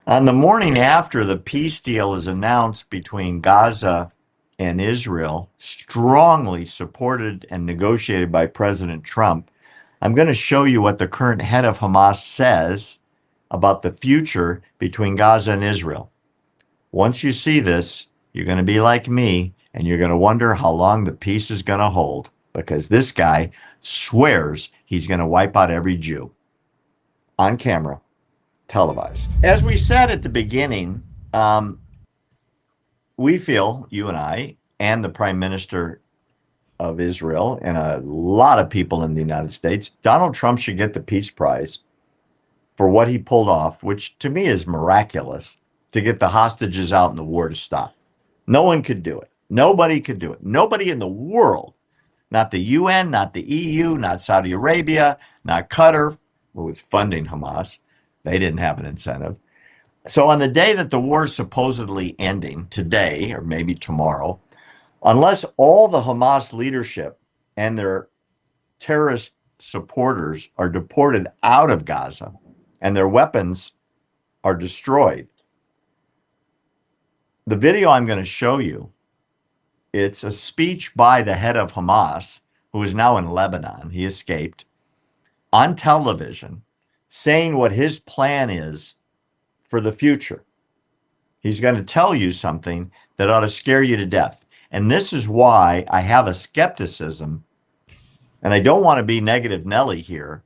On the morning after the peace deal is announced between Gaza and Israel, strongly supported and negotiated by President Trump, I'm going to show you what the current head of Hamas says about the future between Gaza and Israel. Once you see this, you're going to be like me, and you're going to wonder how long the peace is going to hold, because this guy swears he's going to wipe out every Jew. On camera, televised. As we said at the beginning, we feel, you and I, and the Prime Minister of Israel, and a lot of people in the United States, Donald Trump should get the Peace Prize for what he pulled off, which to me is miraculous, to get the hostages out and the war to stop. No one could do it. Nobody could do it. Nobody in the world, not the UN, not the EU, not Saudi Arabia, not Qatar, who was funding Hamas. They didn't have an incentive. So on the day that the war is supposedly ending, today or maybe tomorrow, unless all the Hamas leadership and their terrorist supporters are deported out of Gaza and their weapons are destroyed, the video I'm going to show you, it's a speech by the head of Hamas, who is now in Lebanon. He escaped, on television, saying what his plan is for the future. He's going to tell you something that ought to scare you to death. And this is why I have a skepticism, and I don't want to be negative Nelly here,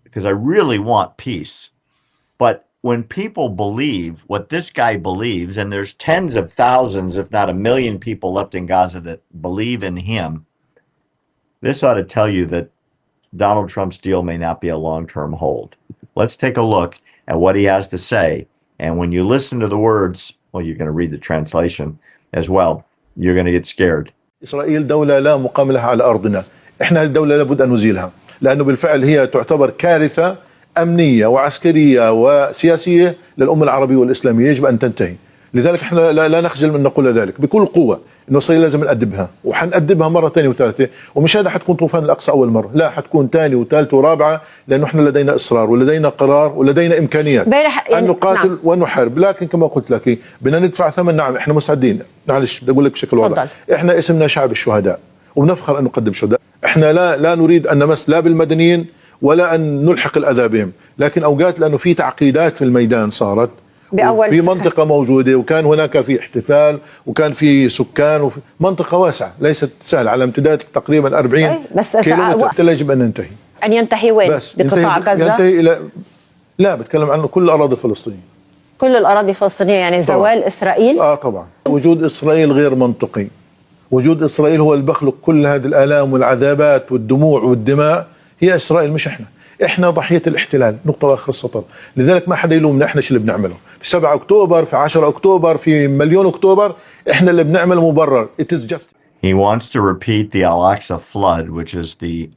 because I really want peace. But when people believe what this guy believes, and there's tens of thousands, if not 1 million people left in Gaza that believe in him, this ought to tell you that Donald Trump's deal may not be a long-term hold. Let's take a look at what he has to say. And when you listen to the words, well, you're going to read the translation as well, you're going to get scared. إسرائيل دولة لا مقام لها على أرضنا. إحنا الدولة لابد أن نزيلها، لأنه بالفعل هي تعتبر كارثة أمنية وعسكرية وسياسية للأمة العربية والإسلامية، يجب أن تنتهي. لذلك احنا لا نخجل من نقول ذلك بكل قوة، إنه إسرائيل لازم نأدبها، وحنأدبها مرة ثانية وثالثة، ومش هذا حتكون طوفان الأقصى أول مرة، لا حتكون ثانية وثالثة ورابعة، لأنه احنا لدينا إصرار ولدينا قرار ولدينا إمكانيات أن نقاتل نعم. ونحارب. لكن كما قلت لك بدنا ندفع ثمن. نعم احنا مستعدين، معلش بدي أقول لك بشكل واضح، احنا اسمنا شعب الشهداء وبنفخر أن نقدم شهداء. احنا لا نريد أن نمس لا بالمدنيين ولا أن نلحق الأذى بهم، لكن أوقات لأنه في تعقيدات في الميدان صارت في منطقة موجودة، وكان هناك في احتفال وكان في سكان وفي منطقة واسعة ليست سهلة على امتداد تقريبا 40 كيلومتر. يجب أن ننتهي. أن ينتهي وين؟ بقطاع غزة؟ ينتهي إلى، لا بتكلم عنه كل الأراضي الفلسطينية. كل الأراضي الفلسطينية، يعني طبعا. زوال إسرائيل؟ طبعا. وجود إسرائيل غير منطقي. وجود إسرائيل هو اللي بخلق كل هذه الآلام والعذابات والدموع والدماء. هي إسرائيل مش احنا ضحية الاحتلال، نقطة واخر السطر. لذلك ما حدا يلومنا، احنا شو اللي بنعمله في 7 أكتوبر، في 10 أكتوبر، في مليون أكتوبر، احنا اللي بنعمله مبرر. It is just. He wants to repeat the Al-Aqsa flood, which is the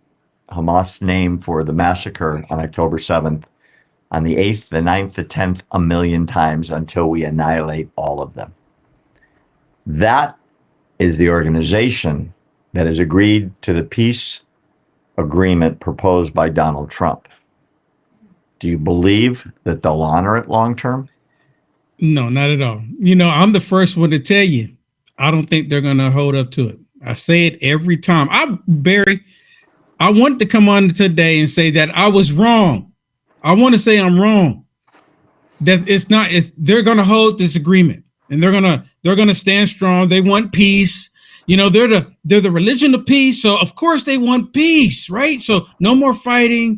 Hamas name for the massacre on October 7th, on the 8th, the 9th, the 10th, 1 million times until we annihilate all of them. That is the organization that has agreed to the peace agreement proposed by Donald Trump. Do you believe that they'll honor it long term? No, not at all. You know, I'm the first one to tell you, I don't think they're going to hold up to it. I say it every time. Barry, I wanted to come on today and say that I was wrong. I want to say I'm wrong. That they're going to hold this agreement, and they're going to stand strong. They want peace. You know, they're the religion of peace, so of course they want peace, right? So no more fighting,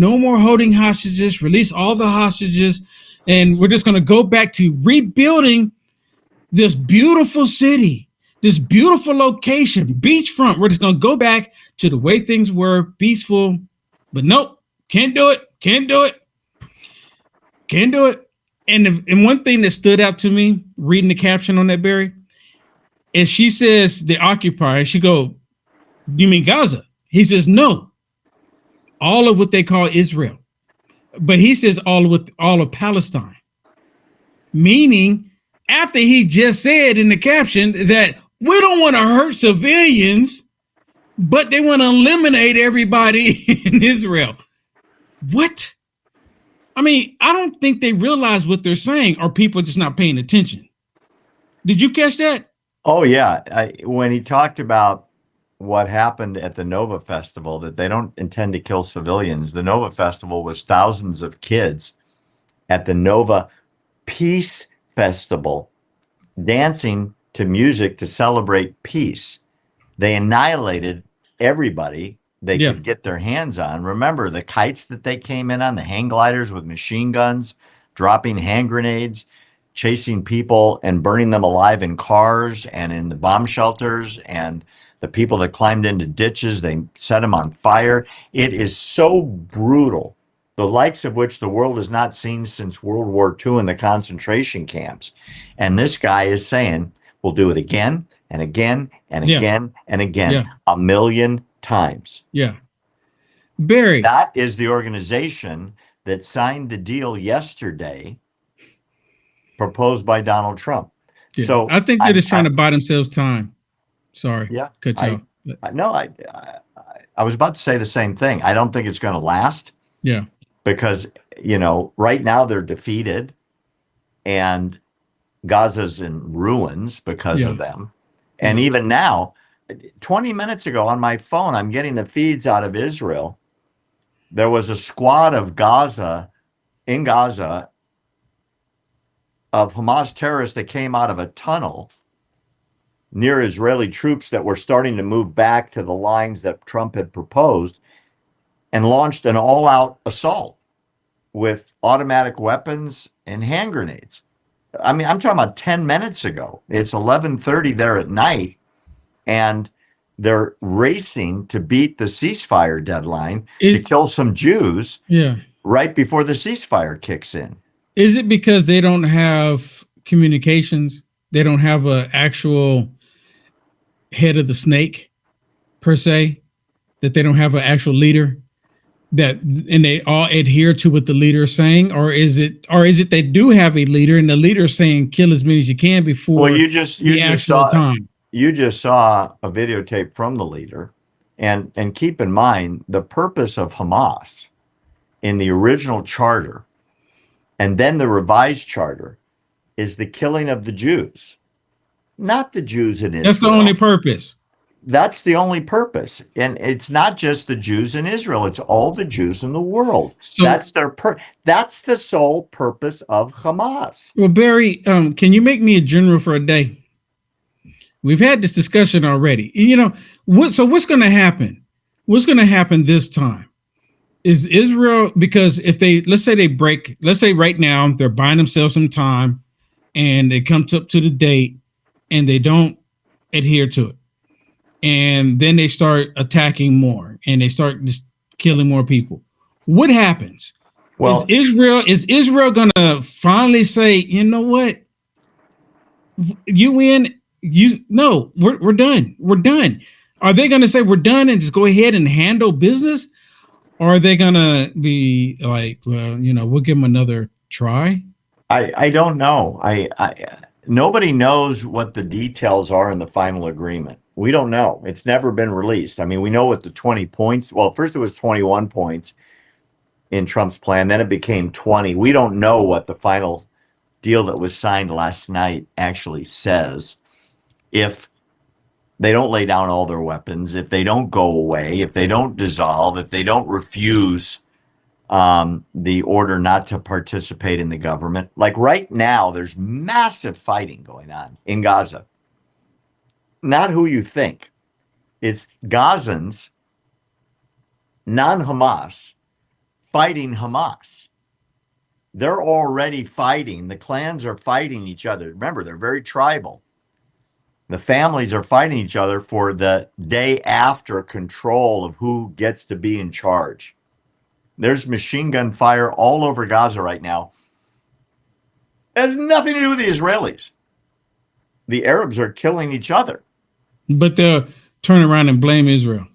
no more holding hostages, release all the hostages, and we're just going to go back to rebuilding this beautiful city, this beautiful location, beachfront. We're just going to go back to the way things were, peaceful, but nope, can't do it. And one thing that stood out to me, reading the caption on that, Barry, and she says the occupier, she go, you mean Gaza? He says, no, all of what they call Israel. But he says all of Palestine. Meaning, after he just said in the caption that we don't want to hurt civilians, but they want to eliminate everybody in Israel. What? I mean, I don't think they realize what they're saying, or people just not paying attention. Did you catch that? Oh yeah, when he talked about what happened at the Nova Festival, that they don't intend to kill civilians. The Nova Festival was thousands of kids at the Nova Peace Festival dancing to music to celebrate peace. They annihilated everybody they could get their hands on. Remember the kites that they came in on, the hang gliders with machine guns, dropping hand grenades, chasing people and burning them alive in cars and in the bomb shelters, and the people that climbed into ditches, they set them on fire. It is so brutal, the likes of which the world has not seen since World War II in the concentration camps. And this guy is saying, we'll do it again and again and again and again, 1 million times. Yeah. Barry. That is the organization that signed the deal yesterday proposed by Donald Trump. Yeah. So I think they're just trying to buy themselves time. Sorry. Yeah. Cut you off. No, I was about to say the same thing. I don't think it's going to last. Yeah. Because, right now they're defeated and Gaza's in ruins because of them. And even now, 20 minutes ago on my phone, I'm getting the feeds out of Israel. There was a squad of Gaza of Hamas terrorists that came out of a tunnel near Israeli troops that were starting to move back to the lines that Trump had proposed, and launched an all-out assault with automatic weapons and hand grenades. I mean, I'm talking about 10 minutes ago. It's 11:30 there at night, and they're racing to beat the ceasefire deadline to kill some Jews right before the ceasefire kicks in. Is it because they don't have communications? They don't have an actual head of the snake, per se, that they don't have an actual leader, and they all adhere to what the leader is saying? Or is it they do have a leader, and the leader is saying kill as many as you can before you just saw a videotape from the leader, and keep in mind the purpose of Hamas in the original charter and then the revised charter is the killing of the Jews, not the Jews in Israel. That's the only purpose. That's the only purpose. And it's not just the Jews in Israel. It's all the Jews in the world. So, that's that's the sole purpose of Hamas. Well, Barry, can you make me a general for a day? We've had this discussion already. So what's going to happen? What's going to happen this time? Is Israel, because if let's say right now they're buying themselves some time and they come up to the date and they don't adhere to it. And then they start attacking more and they start just killing more people. What happens? Well, is Israel going to finally say, you know what? You win. We're done. We're done. Are they going to say we're done and just go ahead and handle business? Or are they going to be like, well, we'll give them another try? I don't know. Nobody knows what the details are in the final agreement. We don't know. It's never been released. I mean, we know what the 20 points. Well, first it was 21 points in Trump's plan. Then it became 20. We don't know what the final deal that was signed last night actually says. If they don't lay down all their weapons, if they don't go away, if they don't dissolve, if they don't refuse the order not to participate in the government. Like right now, there's massive fighting going on in Gaza. Not who you think. It's Gazans, non-Hamas, fighting Hamas. They're already fighting. The clans are fighting each other. Remember, they're very tribal. The families are fighting each other for the day after control of who gets to be in charge. There's machine gun fire all over Gaza right now. It has nothing to do with the Israelis. The Arabs are killing each other. But they'll turn around and blame Israel.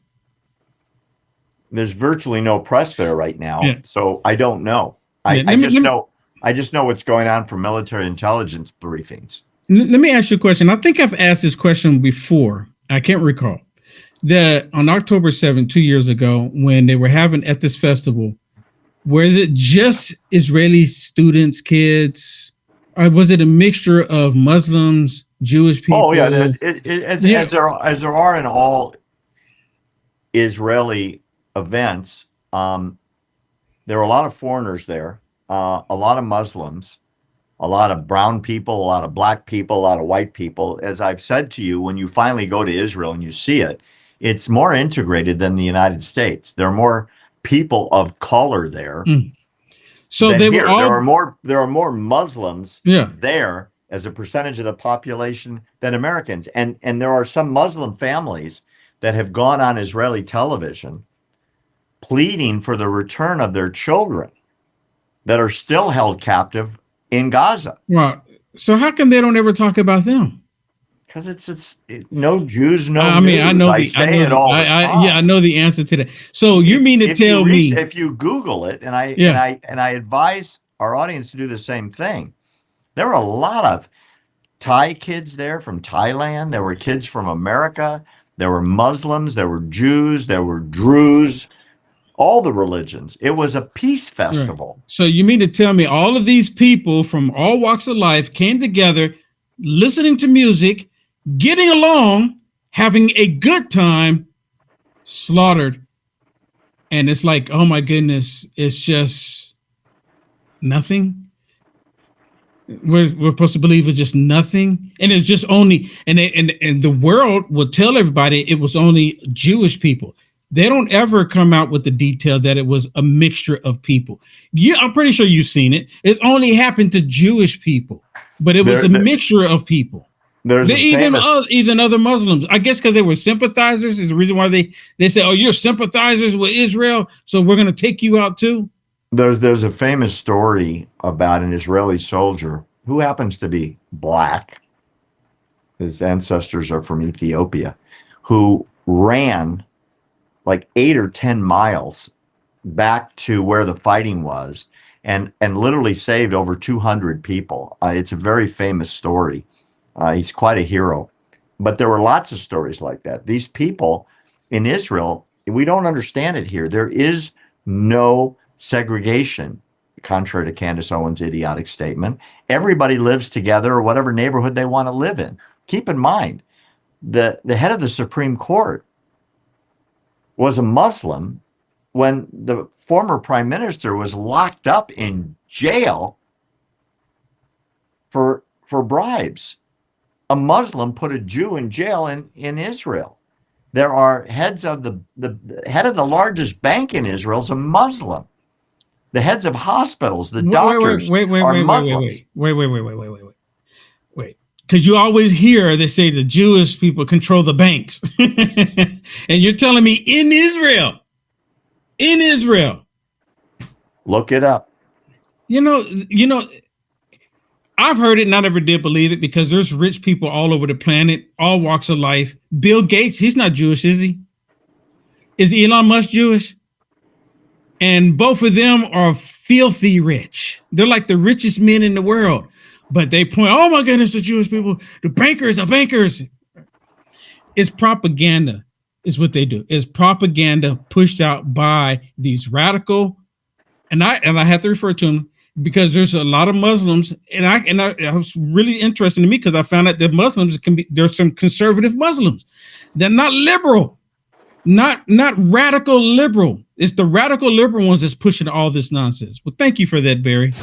There's virtually no press there right now, so I don't know. I just know what's going on from military intelligence briefings. Let me ask you a question. I think I've asked this question before. I can't recall. That on October 7th, 2 years ago, when they were having at this festival, Was it just Israeli students, kids, or was it a mixture of Muslims, Jewish people? Oh yeah, as there are in all Israeli events, there were a lot of foreigners there, a lot of Muslims, a lot of brown people, a lot of black people, a lot of white people. As I've said to you, when you finally go to Israel and you see it, it's more integrated than the United States. There are more people of color there. So they were all, there are more Muslims there as a percentage of the population than Americans. And there are some Muslim families that have gone on Israeli television pleading for the return of their children that are still held captive in Gaza. Well, so how come they don't ever talk about them? Because it's no Jews, no I mean, news. I say it all the time. Yeah, I know the answer to that. So you mean to tell me if you Google it, and I advise our audience to do the same thing. There were a lot of Thai kids there from Thailand. There were kids from America. There were Muslims. There were Jews. There were Druze. All the religions. It was a peace festival. Right. So you mean to tell me all of these people from all walks of life came together, listening to music, getting along, having a good time, slaughtered, and it's like, oh my goodness, it's just nothing. We're supposed to believe it's just nothing, and it's just only, and the world will tell everybody it was only Jewish people. They don't ever come out with the detail that it was a mixture of people. I'm pretty sure you've seen it. It only happened to Jewish people, but it was a mixture of people. Even other Muslims, I guess, because they were sympathizers is the reason why they say, oh, you're sympathizers with Israel, so we're going to take you out too. There's a famous story about an Israeli soldier who happens to be black. His ancestors are from Ethiopia, who ran like 8 or 10 miles back to where the fighting was and literally saved over 200 people. It's a very famous story. He's quite a hero. But there were lots of stories like that. These people in Israel, we don't understand it here. There is no segregation, contrary to Candace Owens' idiotic statement. Everybody lives together or whatever neighborhood they want to live in. Keep in mind, the head of the Supreme Court was a Muslim when the former prime minister was locked up in jail for bribes. A Muslim put a Jew in jail in Israel. There are heads of the head of the largest bank in Israel is a Muslim. The heads of hospitals, the doctors are Muslims. Wait. Because you always hear they say the Jewish people control the banks. And you're telling me in Israel. Look it up. You know, I've heard it, not ever did believe it, because there's rich people all over the planet, all walks of life. Bill Gates, he's not Jewish, is he? Is Elon Musk Jewish? And both of them are filthy rich. They're like the richest men in the world. But they point, oh my goodness, the Jewish people, the bankers. It's propaganda, is what they do. It's propaganda pushed out by these radical, and I have to refer to them because there's a lot of Muslims, and I was really interesting to me because I found out that Muslims there's some conservative Muslims. They're not liberal, not radical liberal. It's the radical liberal ones that's pushing all this nonsense. Well, thank you for that, Barry.